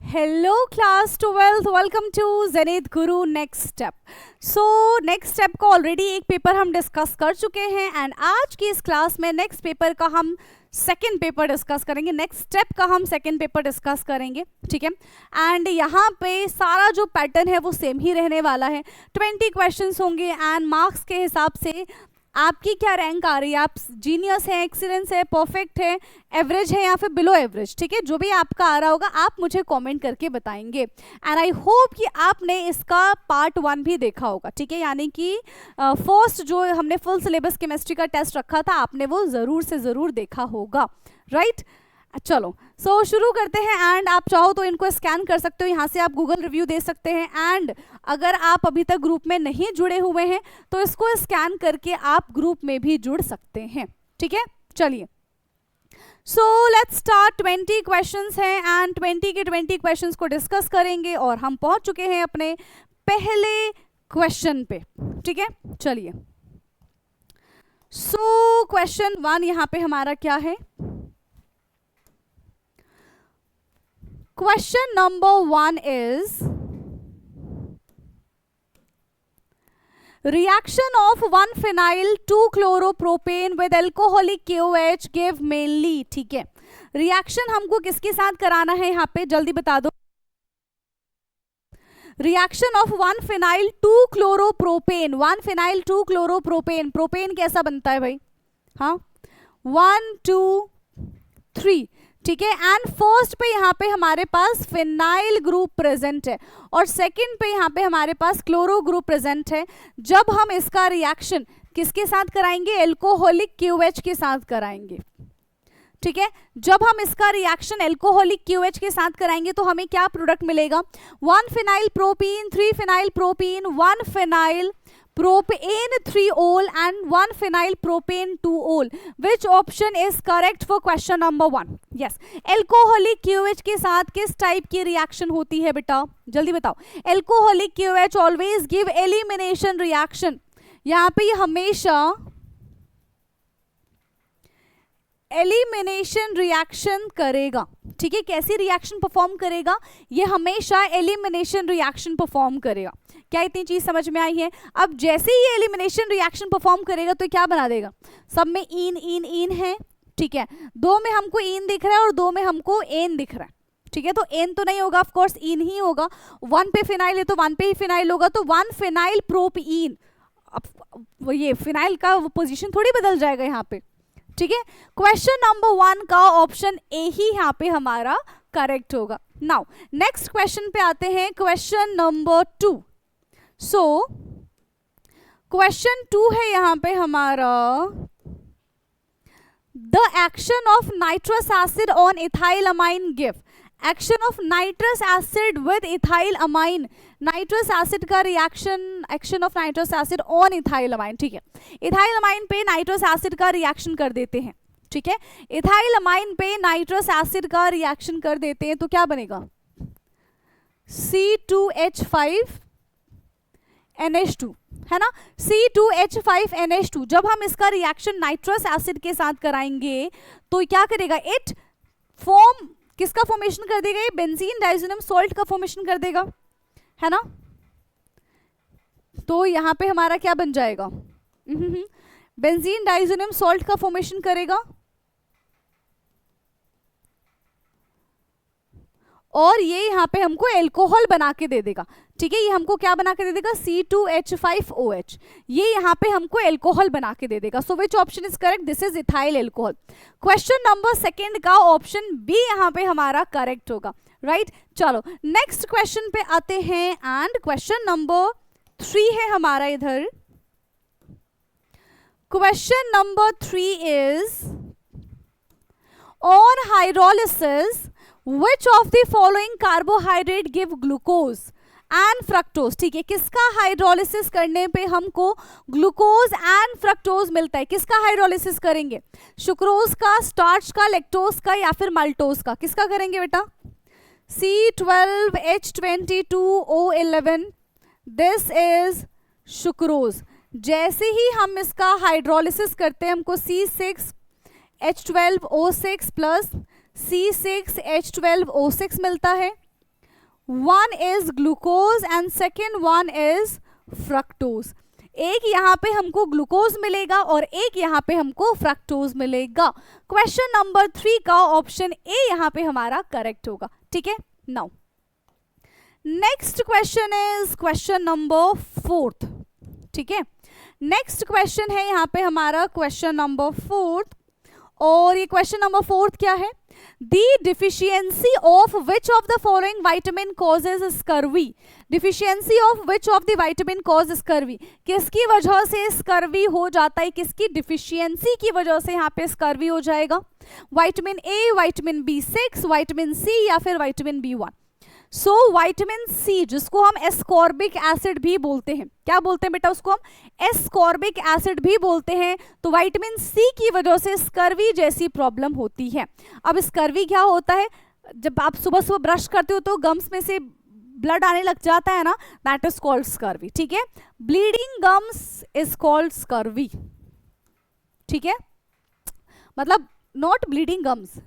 Hello class 12th, welcome to Zenith Guru next step. So next step का already एक paper हम discuss कर चुके हैं एंड आज की इस क्लास में नेक्स्ट पेपर का हम सेकेंड पेपर डिस्कस करेंगे, नेक्स्ट स्टेप का हम सेकेंड पेपर डिस्कस करेंगे, ठीक है। एंड यहाँ पे सारा जो पैटर्न है वो सेम ही रहने वाला है। 20 क्वेश्चंस होंगे एंड मार्क्स के हिसाब से आपकी क्या रैंक आ रही है, आप जीनियस है, एक्सीलेंस है, परफेक्ट है, एवरेज है या फिर बिलो एवरेज, ठीक है। जो भी आपका आ रहा होगा आप मुझे कमेंट करके बताएंगे एंड आई होप कि आपने इसका पार्ट 1 भी देखा होगा, ठीक है। यानी कि फर्स्ट जो हमने फुल सिलेबस केमिस्ट्री का टेस्ट रखा था आपने वो ज़रूर से ज़रूर देखा होगा, राइट। चलो सो शुरू करते हैं एंड आप चाहो तो इनको स्कैन कर सकते हो, यहाँ से आप गूगल रिव्यू दे सकते हैं एंड अगर आप अभी तक ग्रुप में नहीं जुड़े हुए हैं तो इसको स्कैन करके आप ग्रुप में भी जुड़ सकते हैं, ठीक है। चलिए सो लेट्स स्टार्ट। 20 क्वेश्चंस हैं एंड 20 के 20 क्वेश्चंस को डिस्कस करेंगे और हम पहुंच चुके हैं अपने पहले क्वेश्चन पे, ठीक है। चलिए सो क्वेश्चन 1 यहाँ पे हमारा क्या है। Question number 1 is reaction of 1-phenyl 2-chloropropane with alcoholic KOH give mainly, ठीक है। रिएक्शन हमको किसके साथ कराना है यहाँ पे जल्दी बता दो। Reaction of 1-phenyl 2-chloropropane, 1-phenyl 2-chloropropane, propane कैसा बनता है भाई, हाँ 1 2 3, ठीक है। एंड फर्स्ट पे यहाँ पे हमारे पास फिनाइल ग्रुप प्रेजेंट है और सेकंड पे यहाँ पे हमारे पास क्लोरो ग्रुप प्रेजेंट है। जब हम इसका रिएक्शन किसके साथ कराएंगे, एल्कोहलिक क्यूएच के साथ कराएंगे, ठीक है। जब हम इसका रिएक्शन एल्कोहलिक क्यूएच के साथ कराएंगे तो हमें क्या प्रोडक्ट मिलेगा, 1-phenyl propene 3-phenyl propene 1-phenyl propane 3-ol and 1-phenyl propane 2-ol. Which option is correct for question number 1? Yes. Alcoholic QH के साथ किस टाइप की रिएक्शन होती है बेटा, जल्दी बताओ। Alcoholic QH always give elimination reaction. यहाँ पे हमेशा एलिमिनेशन रिएक्शन करेगा, ठीक है। कैसी रिएक्शन परफॉर्म करेगा, ये हमेशा एलिमिनेशन रिएक्शन परफॉर्म करेगा। क्या इतनी चीज समझ में आई है। अब जैसे ही ये एलिमिनेशन रिएक्शन परफॉर्म करेगा तो क्या बना देगा, सब में इन इन इन है, ठीक है। 2 में हमको इन दिख रहा है और 2 में हमको एन दिख रहा है, ठीक है। तो एन तो नहीं होगा, ऑफ कोर्स इन ही होगा। 1 पे फिनाइल है तो 1 पे ही फिनाइल होगा, तो 1-phenyl प्रोपीन। अब ये फिनाइल का पोजीशन थोड़ी बदल जाएगा यहाँ पे, ठीक है। क्वेश्चन नंबर 1 का ऑप्शन ए ही यहाँ पे हमारा करेक्ट होगा। नाउ नेक्स्ट क्वेश्चन पे आते हैं, क्वेश्चन नंबर 2। सो क्वेश्चन 2 है यहाँ पे हमारा, the action of nitrous acid on ethyl amine give. Action of nitrous acid with ethyl amine, nitrous acid का reaction, action of nitrous acid on ethyl amine, ठीक है। इथाइल अमाइन पे nitrous acid का reaction कर देते हैं, ठीक है। इथाइल अमाइन पे नाइट्रस एसिड का रिएक्शन कर देते हैं तो क्या बनेगा, C2H5NH2, है ना, C2H5NH2। जब हम इसका रिएक्शन नाइट्रस एसिड के साथ कराएंगे तो क्या करेगा, इट फॉर्म किसका फॉर्मेशन कर देगा, ये बेंजीन डाइज़ोनियम सॉल्ट का फॉर्मेशन कर देगा, है ना। तो यहाँ पे हमारा क्या बन जाएगा, बेंजीन डाइज़ोनियम सॉल्ट का फॉर्मेशन करेगा और ये यहाँ पे हमको एल्कोहल बना के दे देगा, ठीक है। ये हमको क्या बना के दे देगा, C2H5OH, ये यहाँ पे हमको एल्कोहल बना के दे देगा। So which option is correct, this is ethyl alcohol. Question number 2 का ऑप्शन बी यहाँ पे हमारा करेक्ट होगा, राइट। चलो नेक्स्ट क्वेश्चन पे आते हैं एंड क्वेश्चन नंबर 3 है हमारा इधर। Question number 3 is on hydrolysis Which of the following carbohydrate give glucose and fructose, ठीक है। किसका हाइड्रोलिसिस करने पे हमको ग्लूकोज एंड फ्रक्टोज मिलता है, किसका हाइड्रोलिसिस करेंगे, सुक्रोज का, स्टार्च का, लैक्टोज का या फिर माल्टोज का, किसका करेंगे बेटा, C12H22O11, दिस इज सुक्रोज। जैसे ही हम इसका हाइड्रोलिसिस करते हैं हमको C6H12O6 प्लस C6H12O6 मिलता है, one is glucose and second one is fructose. एक यहाँ पे हमको ग्लूकोज मिलेगा और एक यहाँ पे हमको फ्रक्टोज मिलेगा। क्वेश्चन नंबर 3 का ऑप्शन ए यहाँ पे हमारा करेक्ट होगा। ठीक है, now next question is question number 4। ठीक है, नेक्स्ट क्वेश्चन है यहाँ पे हमारा क्वेश्चन नंबर 4, और ये क्वेश्चन नंबर 4 क्या है? The deficiency of which of the following vitamin causes scurvy? Deficiency of which of the vitamin causes scurvy? किसकी वजह से scurvy हो जाता है? किसकी deficiency की वजह से यहाँ पे scurvy हो जाएगा? Vitamin A, vitamin B6, vitamin C या फिर vitamin B1? So vitamin C, जिसको हम एस्कॉर्बिक एसिड भी बोलते हैं, क्या बोलते हैं बेटा? उसको हम एस्कॉर्बिक एसिड भी बोलते हैं। तो विटामिन सी की वजह से स्कर्वी जैसी प्रॉब्लम होती है। अब स्कर्वी क्या होता है? जब आप सुबह सुबह ब्रश करते हो तो गम्स में से ब्लड आने लग जाता है ना, दैट इज कॉल्ड स्कर्वी। ठीक है, bleeding gums is called scurvy. ठीक है, मतलब नॉट ब्लीडिंग गम्स,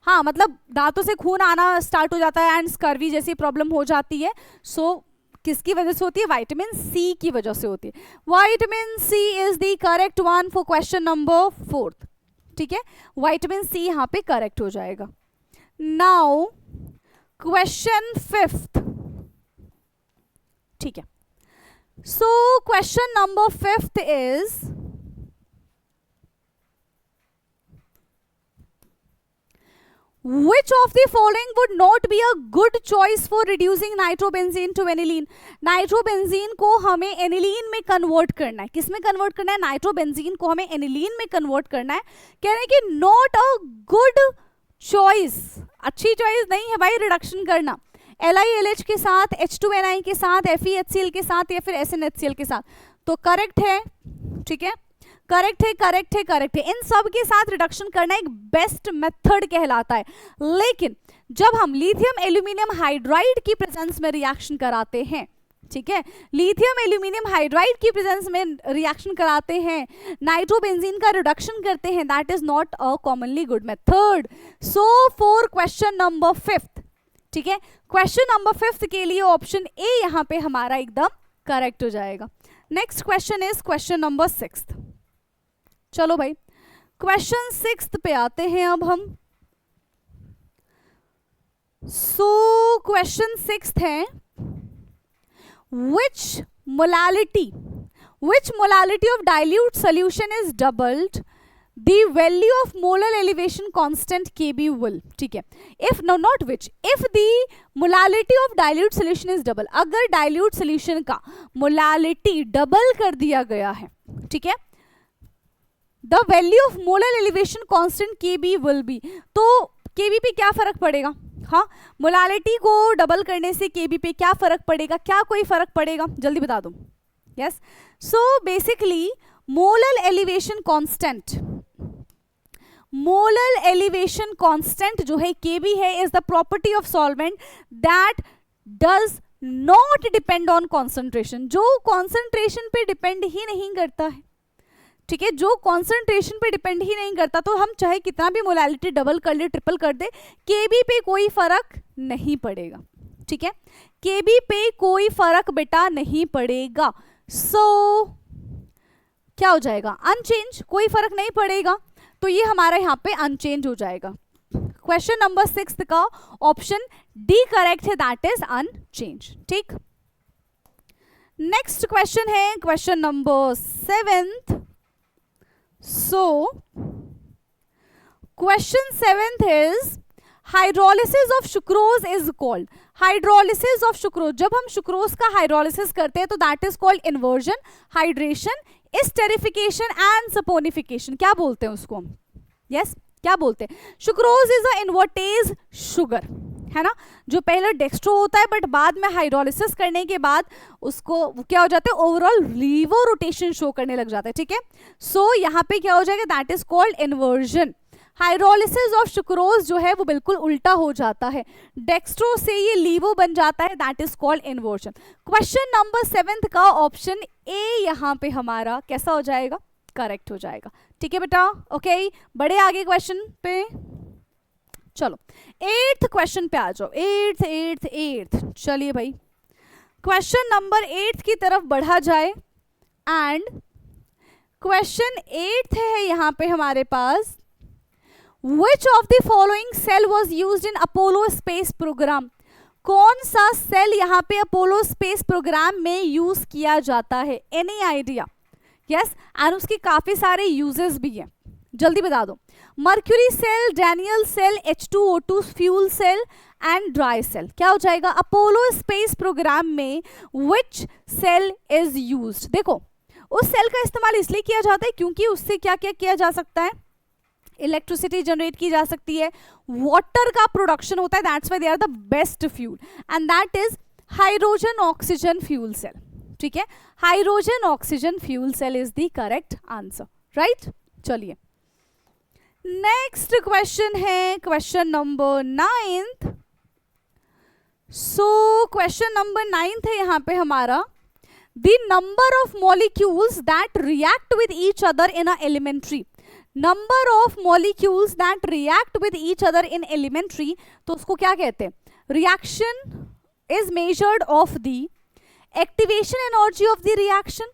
हाँ मतलब दांतों से खून आना स्टार्ट हो जाता है एंड स्कर्वी जैसी प्रॉब्लम हो जाती है। सो किसकी वजह से होती है? विटामिन सी की वजह से होती है। Vitamin C is the correct one for question number 4। ठीक है, विटामिन सी यहाँ पे करेक्ट हो जाएगा। Now question 5। ठीक है, सो question number 5 is Which of the following would not be a good choice for reducing nitrobenzene to aniline? Nitrobenzene को हमें एनिलीन में कन्वर्ट करना है। किस में कन्वर्ट करना है? नाइट्रोबेंजीन को हमें एनिलीन में कन्वर्ट करना है। कह रहे हैं कि नॉट अ गुड चॉइस, अच्छी चॉइस नहीं है भाई रिडक्शन करना। LiLH के साथ, H2Ni के साथ, FeHCl के साथ या फिर SnHCl के साथ। तो करेक्ट है, ठीक है, करेक्ट है, करेक्ट है, करेक्ट है। इन सब के साथ रिडक्शन करना एक बेस्ट मेथड कहलाता है। लेकिन जब हम लिथियम एल्यूमिनियम हाइड्राइड की प्रेजेंस में रिएक्शन कराते हैं, ठीक है, लिथियम एल्यूमिनियम हाइड्राइड की प्रेजेंस में रिएक्शन कराते हैं, नाइट्रोबेंजीन का रिडक्शन करते हैं, that is not a commonly good method. So for question number 5, ठीक है, क्वेश्चन नंबर 5 के लिए ऑप्शन ए यहाँ पे हमारा एकदम करेक्ट हो जाएगा। Next question is question number 6। चलो भाई क्वेश्चन 6 पे आते हैं अब हम। सो क्वेश्चन 6 है, which molality of dilute solution is doubled the value of molar elevation constant Kb will? ठीक है, if no not which, if the molality of dilute solution is double, अगर dilute solution का molality double कर दिया गया है, ठीक है, the value of molar elevation constant Kb will be, तो Kb पे क्या फर्क पड़ेगा? हाँ, मोलालिटी को डबल करने से Kb पे क्या फर्क पड़ेगा? क्या कोई फर्क पड़ेगा? जल्दी बता दो। Yes, so basically molar elevation constant जो है Kb है, is the property of solvent that does not depend on concentration, जो कॉन्सेंट्रेशन पे डिपेंड ही नहीं करता है। ठीक है, जो कॉन्सेंट्रेशन पे डिपेंड ही नहीं करता, तो हम चाहे कितना भी मोलालिटी डबल कर ले, ट्रिपल कर दे, Kb पे कोई फर्क नहीं पड़ेगा। ठीक है, Kb पे कोई फर्क बेटा नहीं पड़ेगा। सो क्या हो जाएगा? अनचेंज, कोई फर्क नहीं पड़ेगा, तो ये हमारा यहाँ पे अनचेंज हो जाएगा। क्वेश्चन नंबर 6 का ऑप्शन डी करेक्ट है, दैट इज अनचेंज। ठीक, नेक्स्ट क्वेश्चन है question number 7। So, question 7 is hydrolysis of sucrose is called. Hydrolysis of sucrose, जब हम सुक्रोज का हाइड्रोलिसिस करते हैं तो that is called inversion, hydration, esterification and saponification. क्या बोलते हैं उसको हम? यस, क्या बोलते हैं? Sucrose is a invertase sugar, है ना, जो पहले डेक्स्ट्रो होता है बट बाद में हाइड्रोलिसिस करने के बाद उसको क्या हो जाता है? ओवरऑल लीवो रोटेशन शो करने लग जाता है। ठीक है, सो यहाँ पे क्या हो जाएगा? That is called inversion. Hydrolysis of sucrose जो है वो बिल्कुल उल्टा हो जाता है, डेक्स्ट्रो से ये लीवो बन जाता है, that is called inversion. Question number 7 का ऑप्शन ए यहाँ पे हमारा कैसा हो जाएगा? करेक्ट हो जाएगा। ठीक है बेटा, ओके, बड़े आगे क्वेश्चन पे। चलो 8th क्वेश्चन पे आ जाओ। 8th चलिए भाई, क्वेश्चन नंबर 8 की तरफ बढ़ा जाए। एंड क्वेश्चन 8 है यहाँ पे हमारे पास, which of the following cell was used in Apollo space programme. कौन सा सेल यहाँ पे अपोलो स्पेस प्रोग्राम में यूज किया जाता है? Any idea? यस, एंड उसके काफी सारे यूजेस भी हैं, जल्दी बता दो। Mercury cell, Daniell cell, H2O2 fuel cell and dry cell. क्या हो जाएगा? अपोलो स्पेस प्रोग्राम में विच सेल इज यूज्ड। देखो, उस सेल का इस्तेमाल इसलिए किया जाता है क्योंकि उससे क्या क्या किया जा सकता है? इलेक्ट्रिसिटी जनरेट की जा सकती है, वाटर का प्रोडक्शन होता है, that's why they are the best fuel, and that is hydrogen oxygen fuel cell. ठीक है, hydrogen oxygen fuel cell is the correct answer, right. चलिए नेक्स्ट क्वेश्चन है question number 9th। So question number 9th है यहाँ पे हमारा, the number of molecules that react with each other in a elementary. Number of molecules that react with each other in elementary, तो उसको क्या कहते हैं? Reaction is measured of the activation energy of the reaction,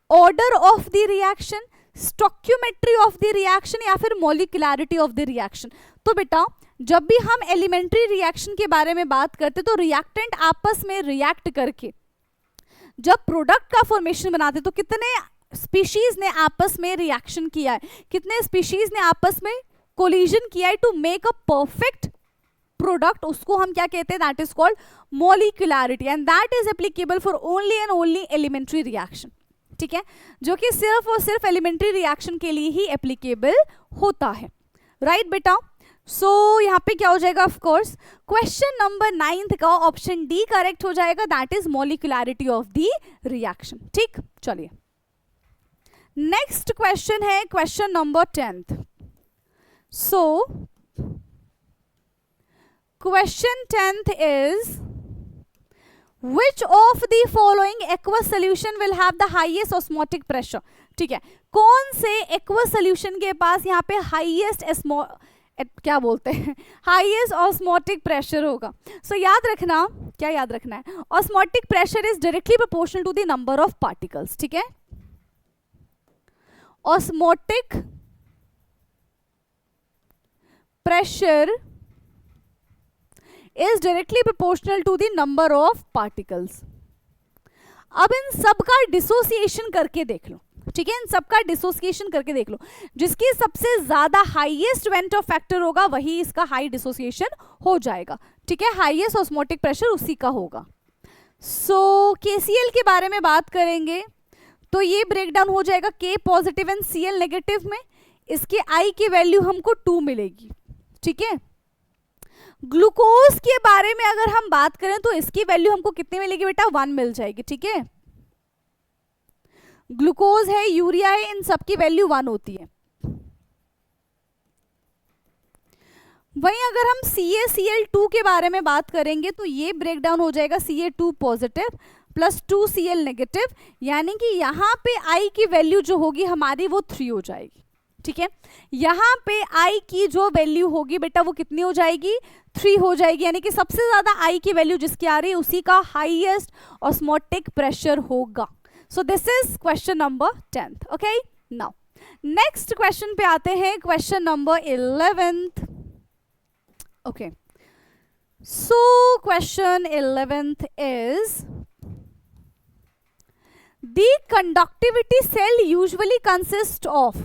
order of the reaction, stoichiometry of the reaction, या फिर मॉलिक्यूलैरिटी of the reaction. तो बेटा, जब भी हम एलिमेंट्री रिएक्शन के बारे में बात करते तो रिएक्टेंट आपस में रिएक्ट करके जब प्रोडक्ट का फॉर्मेशन बनाते तो कितने स्पीशीज ने आपस में रिएक्शन किया है, कितने स्पीशीज ने आपस में कोलिजन किया है to make a perfect product, उसको हम क्या कहते हैं? That is called molecularity, and that is applicable for only and only elementary reaction. ठीक है, जो कि सिर्फ और सिर्फ एलिमेंट्री रिएक्शन के लिए ही एप्लीकेबल होता है, राइट बेटा। सो यहाँ पे क्या हो जाएगा? Of course question number 9th का ऑप्शन डी करेक्ट हो जाएगा, that is molecularity of the reaction. ठीक, चलिए नेक्स्ट क्वेश्चन है question number 10th। So question 10th is, which of the following aqueous solution will have the highest osmotic pressure। ठीक है, कौन से aqueous solution के पास यहाँ पे highest क्या बोलते हैं, हाईएस्ट ऑस्मोटिक प्रेशर होगा। सो याद रखना, क्या याद रखना है? Osmotic pressure is directly proportional to the number of particles. ठीक है, osmotic pressure is directly proportional to the number of particles। अब इन सब का डिसोसिएशन करके देख लो। ठीक है, इन सब का डिसोसिएशन करके देख लो, जिसकी सबसे ज्यादा हाईएस्ट वेंट ऑफ फैक्टर होगा वही इसका हाई डिसोसिएशन हो जाएगा। ठीक है, हाईएस्ट ऑस्मोटिक प्रेशर उसी का होगा। सो KCl के बारे में बात करेंगे तो ये ब्रेक डाउन हो जाएगा K positive and Cl negative में। इसके I की वैल्यू हमको 2 मिलेगी। ठीक है, ग्लूकोज के बारे में अगर हम बात करें तो इसकी वैल्यू हमको कितनी मिलेगी बेटा? 1 मिल जाएगी। ठीक है, ग्लूकोज है, यूरिया है, इन सब की वैल्यू 1 होती है। वहीं अगर हम CaCl2 के बारे में बात करेंगे तो ये ब्रेक डाउन हो जाएगा Ca2 positive plus 2Cl negative, यानी कि यहाँ पे I की वैल्यू जो होगी हमारी वो 3 हो जाएगी। ठीक है, यहाँ पे I की जो वैल्यू होगी बेटा वो कितनी हो जाएगी? 3 हो जाएगी, यानी कि सबसे ज्यादा I की वैल्यू जिसकी आ रही है उसी का हाईएस्ट ऑस्मोटिक प्रेशर होगा। So this is question number 10th। Okay, now next question पे आते हैं, question number 11th। Okay, so question 11th is, the conductivity cell usually consist of.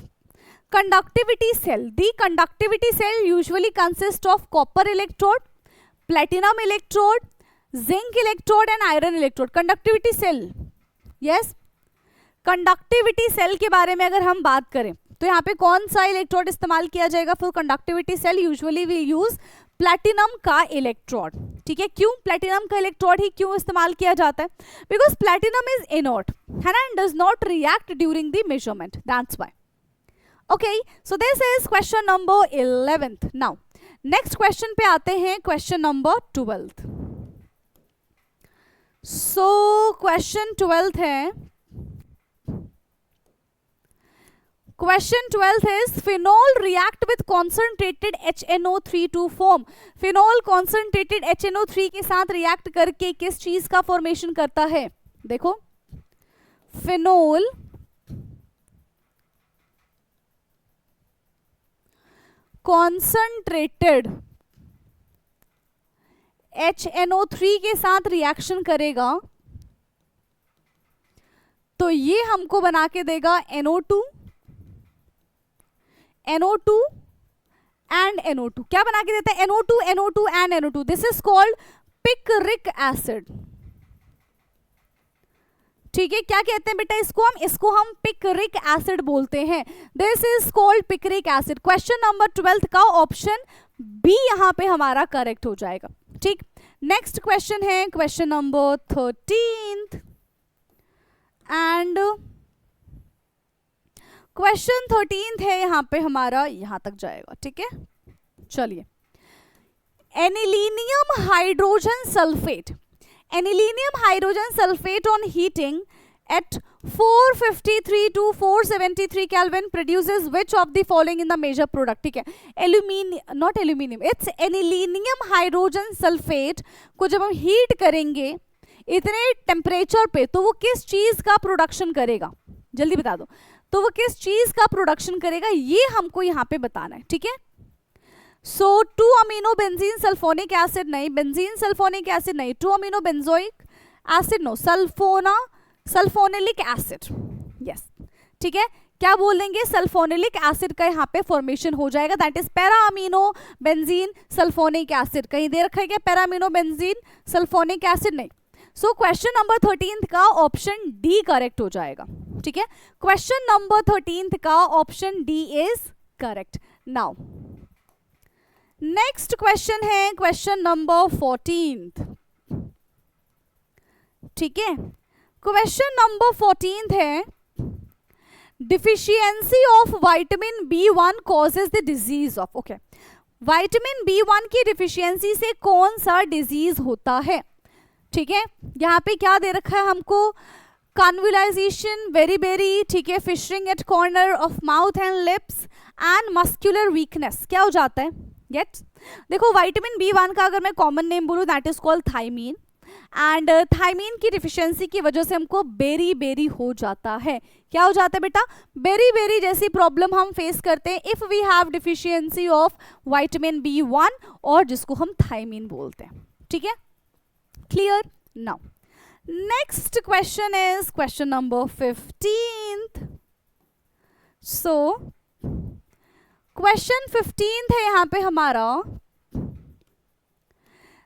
conductivity cell, the conductivity cell usually consists of copper electrode, platinum electrode, zinc electrode and iron electrode। conductivity cell, yes, conductivity cell के बारे में अगर हम बात करें तो यहाँ पे कौन सा इलेक्ट्रोड इस्तेमाल किया जाएगा for conductivity cell? Usually we use platinum का इलेक्ट्रोड। ठीक है, क्यों प्लैटिनम का इलेक्ट्रोड ही क्यों इस्तेमाल किया जाता है? बिकॉज प्लैटिनम इज इनर्ट है ना, and does not react during the measurement, that's why. Okay, so this is question number 11th. Now, next question पे आते हैं, question number 12th. So, question 12th है, Question 12 is phenol react with concentrated HNO3 to form. phenol concentrated HNO3 के साथ react करके किस चीज का फॉर्मेशन करता है? देखो, phenol concentrated HNO3 के साथ रिएक्शन करेगा तो ये हमको बना के देगा NO2 and NO2. क्या बना के देता है? NO2 and NO2. This is called picric acid. ठीक है, क्या कहते हैं बेटा इसको हम पिक्रिक एसिड बोलते हैं. This is called picric acid. Question number 12 का ऑप्शन बी यहां पे हमारा करेक्ट हो जाएगा. ठीक, नेक्स्ट क्वेश्चन है क्वेश्चन नंबर 13 एंड क्वेश्चन 13 है यहां पे हमारा यहां तक जाएगा. ठीक है, चलिए. Anilinium hydrogen sulphate. Anilinium hydrogen sulfate on heating at 453 to 473 Kelvin produces which of the following in the major product? ठीक है, not aluminium, it's anilinium hydrogen sulfate को जब हम हीट करेंगे इतने टेम्परेचर पे तो वो किस चीज का प्रोडक्शन करेगा? जल्दी बता दो. तो वो किस चीज का प्रोडक्शन करेगा ये हमको यहाँ पे बताना है. ठीक है, so 2-amino benzene sulphonic acid नहीं, बेंजीन सल्फोनिक एसिड नहीं, 2-amino benzoic acid no, sulphanilic acid. Yes, ठीक है, क्या बोलेंगे? सल्फोनिलिक एसिड का यहाँ पे फॉर्मेशन हो जाएगा. That is para-amino benzene sulphonic acid. कहीं दे रखा है क्या पैराअमीनो बेंजीन सल्फोनिक एसिड? नहीं. सो क्वेश्चन नंबर 13 का ऑप्शन डी करेक्ट हो जाएगा. ठीक है, क्वेश्चन नंबर 13 का option D is correct. Now next question है क्वेश्चन नंबर 14. ठीक है, क्वेश्चन नंबर 14 है deficiency of vitamin B1 causes the disease of. Okay, vitamin B1 की डिफिशियंसी से कौन सा डिजीज होता है? ठीक है, यहाँ पे क्या दे रखा है हमको? कन्वुलाइजेशन, बेरी, ठीक है, fissuring at corner of mouth and lips and muscular weakness. क्या हो जाता है? गेट, देखो विटामिन B1 का अगर मैं कॉमन नेम बोलूँ that is called thiamine. And thiamine की डिफिशियंसी की वजह से हमको बेरी हो जाता है. क्या हो जाता है बेटा? बेरी जैसी प्रॉब्लम हम फेस करते हैं if we have deficiency of vitamin B1 और जिसको हम थायमीन बोलते हैं. ठीक है, clear? Now next question is question number 15. So question 15 है यहां पे हमारा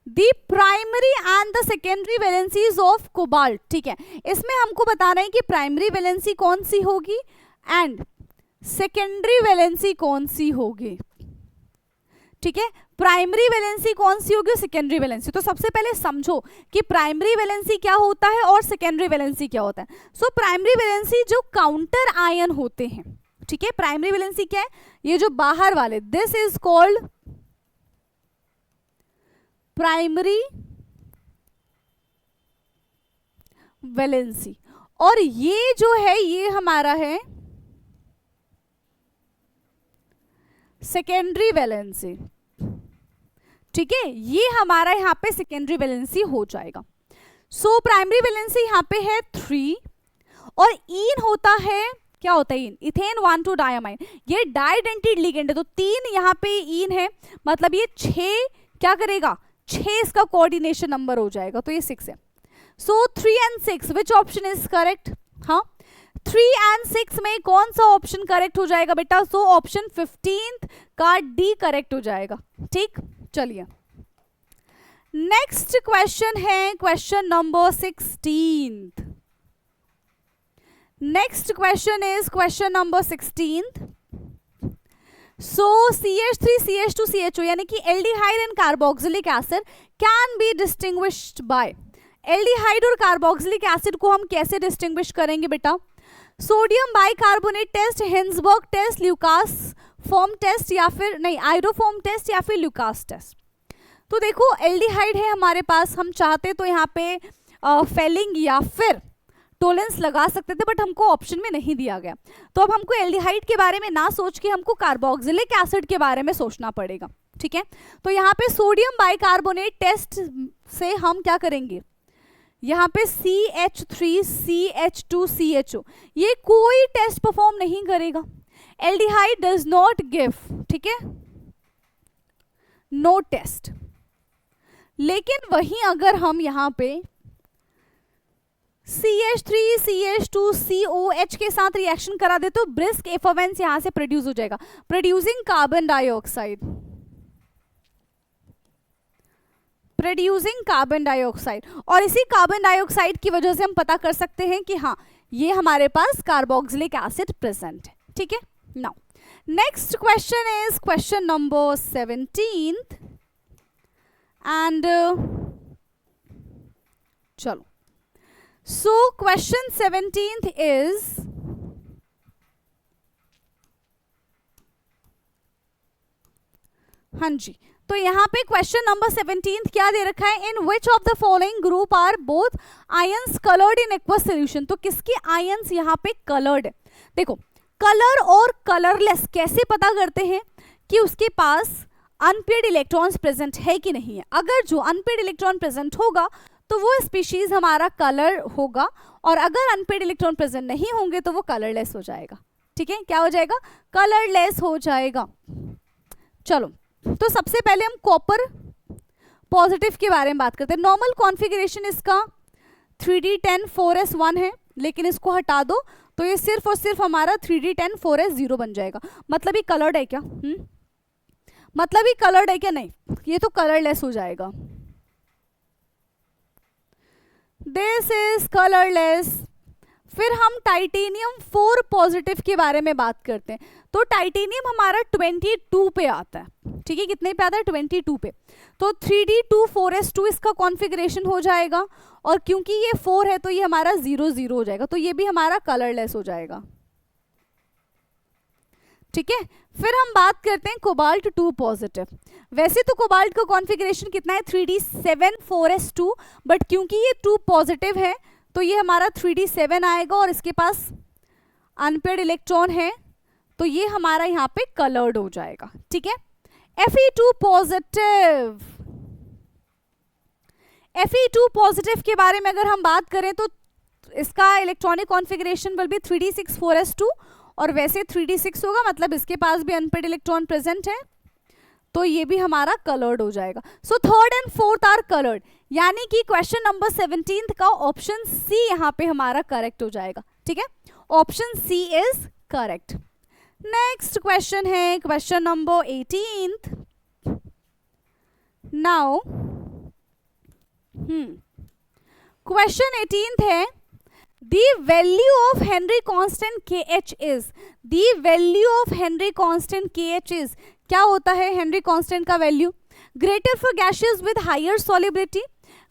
the primary and the secondary valencies of cobalt. ठीक है, इसमें हमको बताना है कि प्राइमरी वैलेंसी कौन सी होगी एंड सेकेंडरी वैलेंसी कौन सी होगी. ठीक है, प्राइमरी वैलेंसी कौन सी होगी और सेकेंडरी वैलेंसी. तो सबसे पहले समझो कि प्राइमरी वैलेंसी क्या होता है और सेकेंडरी वैलेंसी क्या होता है. सो प्राइमरी वैलेंसी जो काउंटर आयन होते हैं. ठीक है, प्राइमरी वैलेंसी क्या है? ये जो बाहर वाले, this is called primary valency. और ये जो है ये हमारा है सेकेंडरी वैलेंसी. ठीक है, ये हमारा यहाँ पे सेकेंडरी वैलेंसी हो जाएगा. सो प्राइमरी वैलेंसी यहाँ पे है 3 और ईन होता है, क्या होता है ईन? Ethane 1,2 diamine. ये डाइडेंटेड लिगेंड है तो 3 यहाँ पे ईन है, मतलब ये 6 क्या करेगा? 6 इसका कोऑर्डिनेशन नंबर हो जाएगा तो ये 6 है. सो 3 and 6 which option is correct? हाँ, 3 and 6 में कौन सा ऑप्शन करेक्ट हो जाएगा बेटा? सो ऑप्शन 15 का डी करेक्ट हो जाएगा. ठीक, चलिए नेक्स्ट क्वेश्चन है question number 16. Next question is question number 16. So CH3 CH2 यानी कि aldehyde and carboxylic acid can be distinguished by. Aldehyde और कार्बोक्सिलिक एसिड को हम कैसे डिस्टिंग्विश करेंगे बेटा? Sodium bicarbonate test, Hinsberg test, Lucas form test या फिर नहीं आइडोफॉर्म टेस्ट या फिर ल्यूकास टेस्ट. तो देखो एल्डिहाइड है हमारे पास, हम चाहते तो यहाँ पे फेलिंग या फिर टोलेंस लगा सकते थे, बट हमको ऑप्शन में नहीं दिया गया। तो अब हमको एल्डिहाइड के बारे में ना सोच के हमको कार्बोक्सिलिक एसिड के बारे में सोचना पड़ेगा, ठीक है। तो यहाँ पे सोडियम बाइकार्बोनेट टेस्ट से हम क्या करेंगे, यहाँ पे CH3 CH2 CHO, ये कोई टेस्ट परफॉर्म नहीं करेगा। एल्डिहाइड डज नॉट गिव, ठीक है, नो टेस्ट। लेकिन वहीं अगर हम यहाँ पे CH3 CH2 COH के साथ रिएक्शन करा दे तो ब्रिस्क एफोवेंस यहाँ से प्रोड्यूस हो जाएगा, producing carbon dioxide, producing carbon dioxide. और इसी कार्बन डाइऑक्साइड की वजह से हम पता कर सकते हैं कि हाँ ये हमारे पास कार्बोक्सिलिक एसिड प्रेजेंट है, ठीक है। Now next question is question number 17 and चलो, सो क्वेश्चन 17 इज, हाँ जी, तो यहाँ पे क्वेश्चन नंबर 17 क्या दे रखा है, in which of the following group are both ions coloured in aqueous solution. तो किसके आयंस यहाँ पे कलर्ड है, देखो कलर और कलरलेस कैसे पता करते हैं कि उसके पास अनपेयर्ड इलेक्ट्रॉन्स प्रेजेंट है कि नहीं है। अगर जो अनपेयर्ड इलेक्ट्रॉन प्रेजेंट होगा तो वो स्पीशीज हमारा कलर होगा, और अगर अनपेयर्ड इलेक्ट्रॉन प्रेजेंट नहीं होंगे तो वो कलरलेस हो जाएगा, ठीक है। क्या हो जाएगा, कलरलेस हो जाएगा। चलो, तो सबसे पहले हम कॉपर पॉजिटिव के बारे में बात करते हैं। नॉर्मल कॉन्फ़िगरेशन इसका 3D10 4s1 है, लेकिन इसको हटा दो तो ये सिर्फ और सिर्फ हमारा 3D10 4s0 बन जाएगा। मतलब ये कलर्ड है क्या, मतलब ये कलर्ड है क्या, नहीं, ये तो कलरलेस हो जाएगा। This is colourless. फिर हम टाइटेनियम 4 पॉजिटिव के बारे में बात करते हैं। तो टाइटेनियम हमारा 22 पे आता है, ठीक है, कितने पे आता है, 22 पे। तो 3D2 4s2 इसका कॉन्फ़िगरेशन हो जाएगा, और क्योंकि ये 4 है तो ये हमारा 0 हो जाएगा, तो ये भी हमारा कलरलेस हो जाएगा, ठीक है। फिर हम बात करते हैं कोबाल्ट 2 पॉजिटिव। वैसे तो कोबाल्ट का कॉन्फ़िगरेशन कितना है, 3D7 4s2, बट क्योंकि ये 2 पॉजिटिव है तो ये हमारा 3D7 आएगा, और इसके पास अनपेयर्ड इलेक्ट्रॉन है तो ये हमारा यहाँ पे कलर्ड हो जाएगा, ठीक है। Fe2 पॉजिटिव, Fe2 पॉजिटिव के बारे में अगर हम बात करें तो इसका electronic configuration will be 3D6 4s2, और वैसे 3D6 होगा, मतलब इसके पास भी अनपेयर्ड इलेक्ट्रॉन प्रेजेंट है, तो ये भी हमारा कलर्ड हो जाएगा। So third and fourth are coloured, यानी कि क्वेश्चन नंबर 17 का ऑप्शन सी यहाँ पे हमारा करेक्ट हो जाएगा, ठीक है, option C is correct. Next question है क्वेश्चन नंबर 18। नाउ क्वेश्चन 18 है, the value of Henry constant KH is, the value of Henry constant KH is, क्या होता है हेनरी कांस्टेंट का value, greater for gases with higher solubility,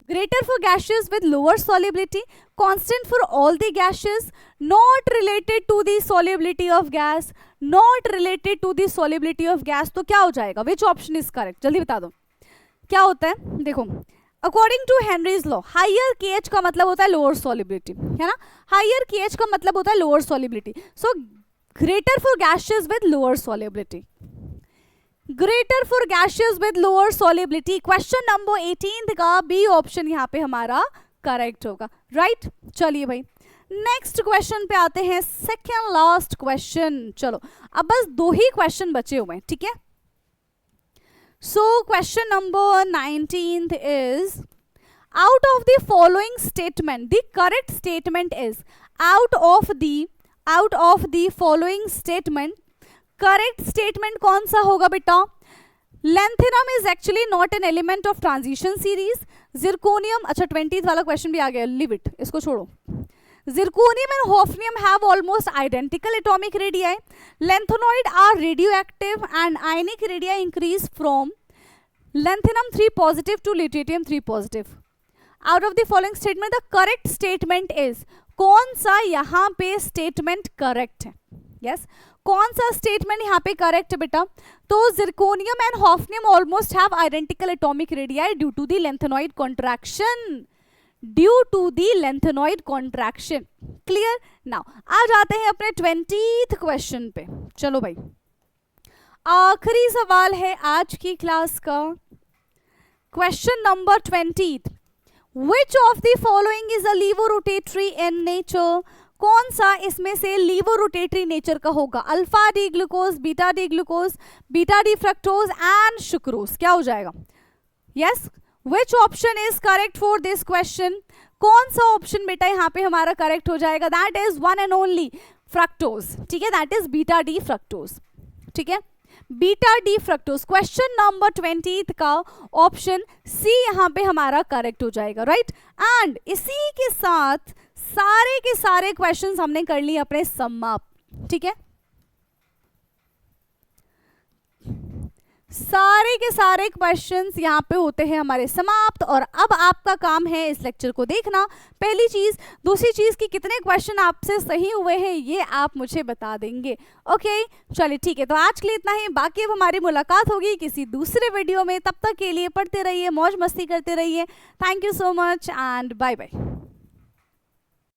greater for gases with lower solubility, constant for all the gases, not related to the solubility of gas, not related to the solubility of gas. तो क्या हो जाएगा, विच option is correct, जल्दी बता दो क्या होता है। देखो, according to Henry's law higher KH का मतलब होता है लोअर सॉल्युबिलिटी, है ना, हायर KH का मतलब होता है lower solubility. So greater for gases with lower solubility, greater for gases with lower solubility. Question number 18 का बी ऑप्शन यहाँ पे हमारा करेक्ट होगा, राइट। चलिए भाई नेक्स्ट क्वेश्चन पे आते हैं, सेकेंड लास्ट क्वेश्चन। चलो अब बस 2 ही क्वेश्चन बचे हुए हैं, ठीक है। So question number 19 is, out of the following statement, the correct statement is, out of the following statement, correct statement कौन सा होगा बेटा, lanthanum is actually not an element of transition series, zirconium, अच्छा 20th वाला question भी आ गया, leave it, इसको छोड़ो। Zirconium and hafnium have almost identical atomic radii. Lanthanoid are radioactive and ionic radii increase from lanthanum 3 positive to lutetium 3 positive. Out of the following statement, the correct statement is, कौन सा यहाँ पे statement correct है, yes, कौन सा statement यहाँ पे correct है बेटा, तो zirconium and hafnium almost have identical atomic radii due to the lanthanoid contraction. Due to the lanthanoid contraction. Clear? Now आ जाते हैं अपने 20th क्वेश्चन पे। चलो भाई, आखिरी सवाल है आज की क्लास का, question number 20th। Which of the following is a levorotatory in nature? कौन सा इसमें से लीवोरोटेटरी नेचर का होगा? Alpha D glucose, beta D glucose, beta D fructose and sucrose. क्या हो जाएगा? Yes, which option is correct for this question? कौन सा ऑप्शन बेटा यहाँ पे हमारा करेक्ट हो जाएगा? That is one and only fructose. ठीक है, that is beta D fructose. ठीक है, beta D fructose. Question number 20 का ऑप्शन सी यहाँ पे हमारा करेक्ट हो जाएगा, राइट। एंड इसी के साथ सारे के सारे क्वेश्चंस हमने कर लिए अपने समाप्त। ठीक है, सारे के सारे क्वेश्चंस यहाँ पे होते हैं हमारे समाप्त। और अब आपका काम है इस लेक्चर को देखना, पहली चीज। दूसरी चीज कि कितने क्वेश्चन आपसे सही हुए हैं ये आप मुझे बता देंगे। ओके, चलिए ठीक है, तो आज के लिए इतना ही। बाकी अब हमारी मुलाकात होगी किसी दूसरे वीडियो में। तब तक के लिए पढ़ते रहिए, मौज मस्ती करते रहिए। Thank you so much and bye bye.